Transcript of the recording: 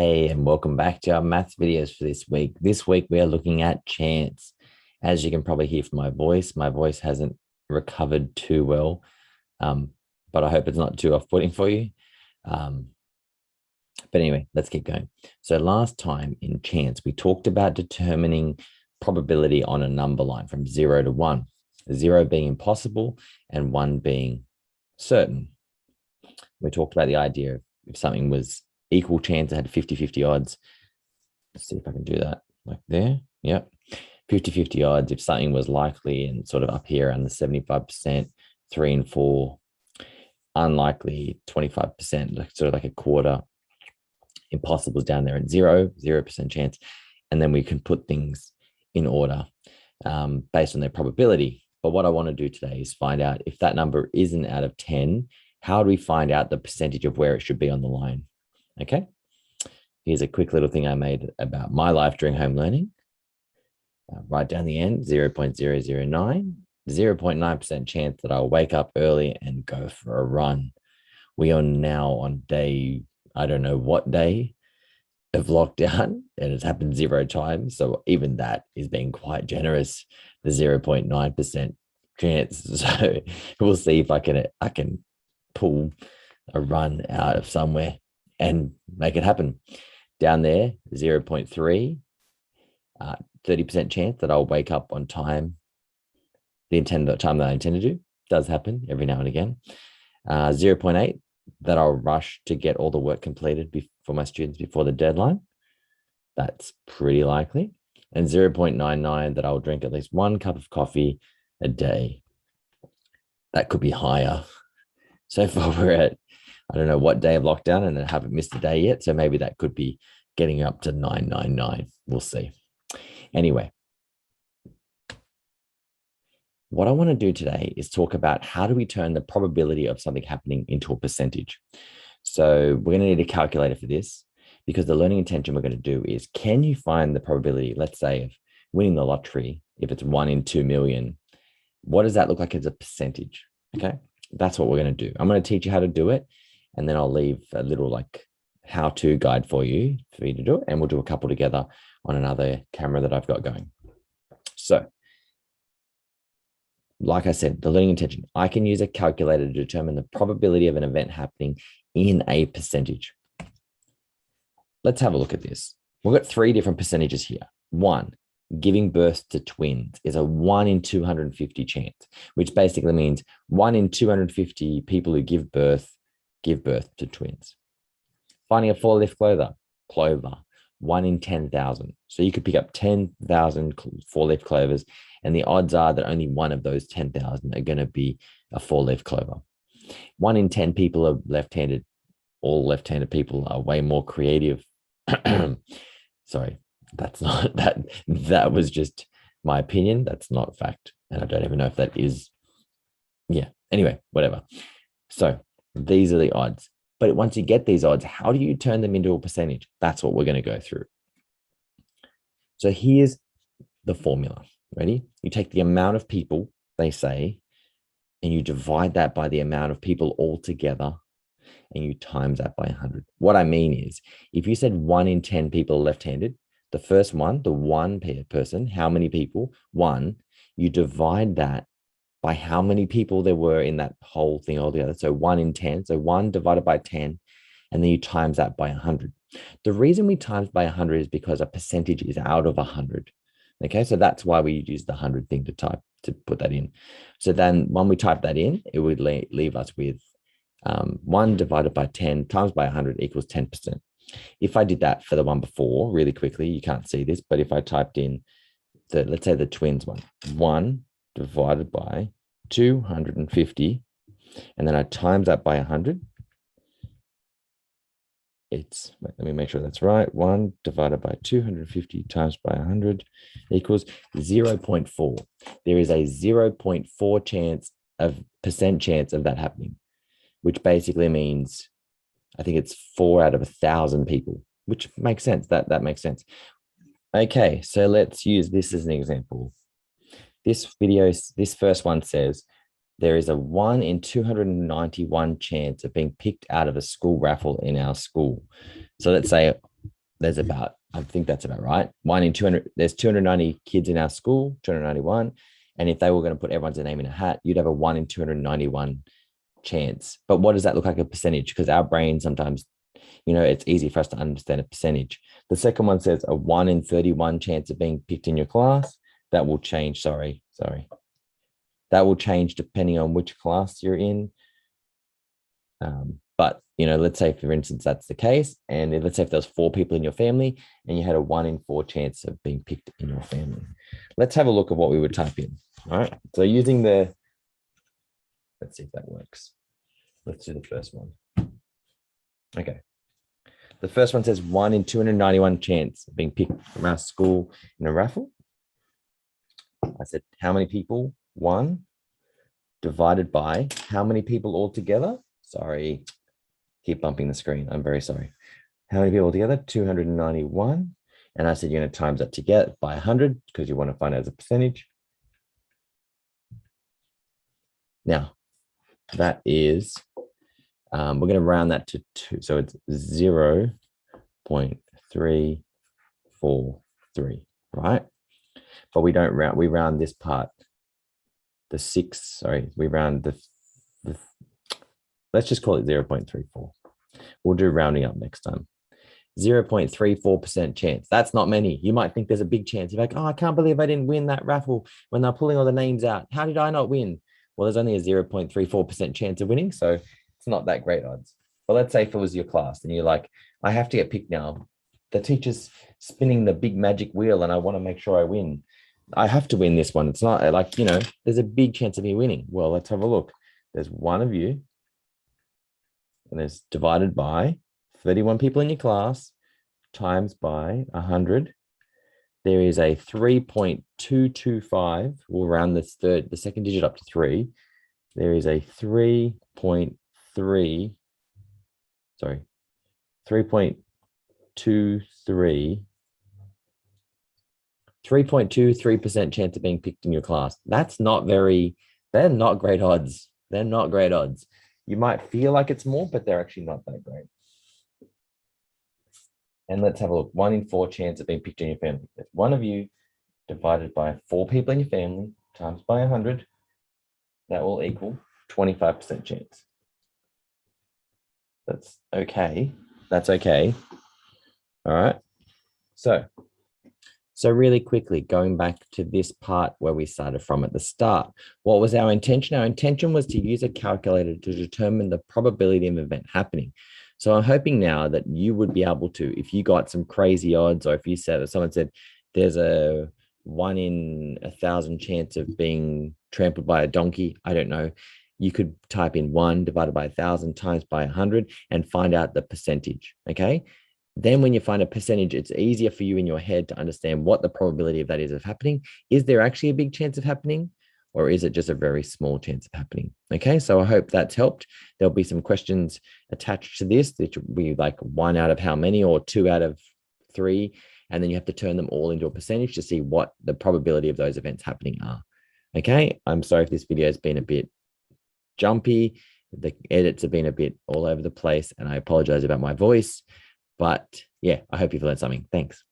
Hey, and welcome back to our maths videos for this week. This week, we are looking at chance. As you can probably hear from my voice hasn't recovered too well, but I hope it's not too off-putting for you. But anyway, let's keep going. So last time in chance, we talked about determining probability on a number line from 0 to 1, 0 being impossible and 1 being certain. We talked about the idea of if something was equal chance, it had 50-50 odds. Let's see if I can do that like there. Yep. 50-50 odds if something was likely and sort of up here around the 75%, 3 and 4, unlikely 25%, like sort of like a quarter. Impossible is down there at 0% chance. And then we can put things in order based on their probability. But what I want to do today is find out if that number isn't out of 10, how do we find out the percentage of where it should be on the line? Okay. Here's a quick little thing I made about my life during home learning. Right down the end, 0.009, 0.9% chance that I'll wake up early and go for a run. We are now on day, I don't know what day of lockdown, and it's happened 0 times. So even that is being quite generous, the 0.9% chance. So we'll see if I can pull a run out of somewhere and make it happen. Down there, 0.3, 30% chance that I'll wake up on time. The time that I intend to do does happen every now and again. 0.8, that I'll rush to get all the work completed for my students before the deadline. That's pretty likely. And 0.99, that I'll drink at least 1 cup of coffee a day. That could be higher. So far, we're at, I don't know what day of lockdown, and I haven't missed a day yet. So maybe that could be getting up to 999. We'll see. Anyway, what I want to do today is talk about how do we turn the probability of something happening into a percentage. So we're going to need a calculator for this, because the learning intention we're going to do is, can you find the probability, let's say, of winning the lottery, if it's 1 in 2 million, what does that look like as a percentage? Okay, that's what we're going to do. I'm going to teach you how to do it, and then I'll leave a little like how-to guide for you to do it, and we'll do a couple together on another camera that I've got going. So, like I said, the learning intention, I can use a calculator to determine the probability of an event happening in a percentage. Let's have a look at this. We've got 3 different percentages here. 1, giving birth to twins is a 1 in 250 chance, which basically means 1 in 250 people who give birth to twins. Finding a 4-leaf clover, 1 in 10,000. So you could pick up 10,000 4-leaf clovers, and the odds are that only one of those 10,000 are going to be a 4-leaf clover. 1 in 10 people are left-handed. All left-handed people are way more creative. Sorry, that's not that. That was just my opinion. That's not fact, and I don't even know if that is. Yeah. Anyway, whatever. So these are the odds. But once you get these odds, how do you turn them into a percentage? That's what we're going to go through. So here's the formula. Ready? You take the amount of people, they say, and you divide that by the amount of people altogether, and you times that by 100. What I mean is, if you said 1 in 10 people are left-handed, the first one, the one person, how many people? 1, you divide that by how many people there were in that whole thing altogether. So 1 in 10, so 1 divided by 10, and then you times that by 100. The reason we times by 100 is because a percentage is out of 100. Okay, so that's why we use the 100 thing to put that in. So then when we type that in, it would leave us with 1 divided by 10 times by 100 equals 10%. If I did that for the one before really quickly, you can't see this, but if I typed in let's say the twins one, 1 divided by 250, and then I times that by 100, it's, let me make sure that's right, 1 divided by 250 times by 100 equals 0.4. There is a 0.4 percent chance of that happening, which basically means, I think it's 4 out of 1,000 people, which makes sense. That makes sense. Okay, so let's use this as an example. This first one says, there is a 1 in 291 chance of being picked out of a school raffle in our school. So let's say there's about, I think that's about right. 1 in 200, there's 290 kids in our school, 291. And if they were going to put everyone's name in a hat, you'd have a 1 in 291 chance. But what does that look like a percentage? Because our brain sometimes, it's easy for us to understand a percentage. The second one says a 1 in 31 chance of being picked in your class. That will change. Sorry. That will change depending on which class you're in. But, let's say, for instance, that's the case. And let's say if there's 4 people in your family and you had a 1 in 4 chance of being picked in your family. Let's have a look at what we would type in. All right. So using let's see if that works. Let's do the first one. Okay. The first one says 1 in 291 chance of being picked from our school in a raffle. I said, how many people? 1 divided by how many people altogether? Sorry, keep bumping the screen. I'm very sorry. How many people altogether? 291. And I said, you're going to times that to get by 100 because you want to find out as a percentage. Now, that is, we're going to round that to 2. So it's 0.343, right? But we don't round, we round this part, the 6, sorry, we round the let's just call it 0.34. We'll do rounding up next time. 0.34% chance. That's not many. You might think there's a big chance. You're like, oh, I can't believe I didn't win that raffle when they're pulling all the names out. How did I not win? Well, there's only a 0.34% chance of winning. So it's not that great odds. But let's say if it was your class and you're like, I have to get picked now. The teacher's spinning the big magic wheel and I want to make sure I win. I have to win this one. It's not like, there's a big chance of me winning. Well, let's have a look. There's 1 of you and it's divided by 31 people in your class times by 100. There is a 3.225. We'll round the second digit up to 3. There is a 3.23 3.23% chance of being picked in your class. They're not great odds. They're not great odds. You might feel like it's more, but they're actually not that great. And let's have a look. 1 in 4 chance of being picked in your family. That's 1 of you divided by 4 people in your family times by 100. That will equal 25% chance. That's okay. That's okay. All right. So really quickly, going back to this part where we started from at the start, what was our intention? Our intention was to use a calculator to determine the probability of an event happening. So I'm hoping now that you would be able to, if you got some crazy odds, or if you said, or someone said, there's a 1 in 1,000 chance of being trampled by a donkey, I don't know, you could type in 1 divided by 1,000 times by 100 and find out the percentage, okay? Then when you find a percentage, it's easier for you in your head to understand what the probability of that is of happening. Is there actually a big chance of happening? Or is it just a very small chance of happening? Okay, so I hope that's helped. There'll be some questions attached to this, which will be like 1 out of how many or 2 out of 3. And then you have to turn them all into a percentage to see what the probability of those events happening are. Okay, I'm sorry if this video has been a bit jumpy. The edits have been a bit all over the place, and I apologize about my voice. But yeah, I hope you've learned something. Thanks.